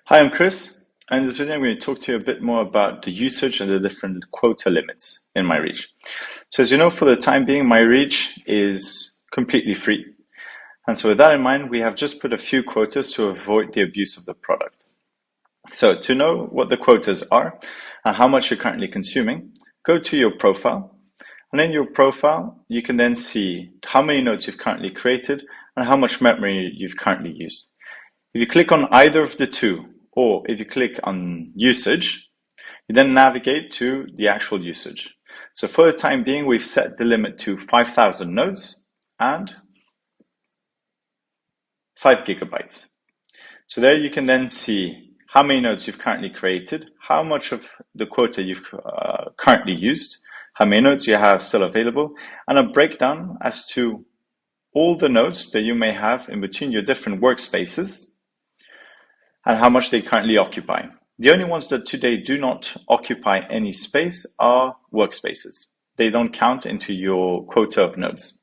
Hi, I'm Chris, and in this video I'm going to talk to you a bit more about the usage and the different quota limits in my reach. So as you know, for the time being, my reach is completely free. And so with that in mind, we have just put a few quotas to avoid the abuse of the product. So to know what the quotas are and how much you're currently consuming, go to your profile. And in your profile, you can then see how many notes you've currently created and how much memory you've currently used. If you click on either of the two, or if you click on usage, you then navigate to the actual usage. So for the time being, we've set the limit to 5,000 nodes and 5 gigabytes. So there you can then see how many nodes you've currently created, how much of the quota you've currently used, how many nodes you have still available, and a breakdown as to all the nodes that you may have in between your different workspaces and how much they currently occupy. The only ones that today do not occupy any space are workspaces. They don't count into your quota of nodes.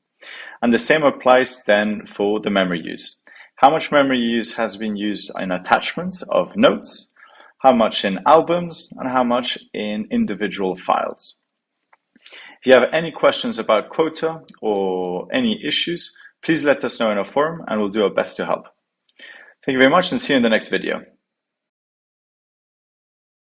And the same applies then for the memory use. How much memory use has been used in attachments of notes, how much in albums, and how much in individual files. If you have any questions about quota or any issues, please let us know in our forum and we'll do our best to help. Thank you very much and see you in the next video.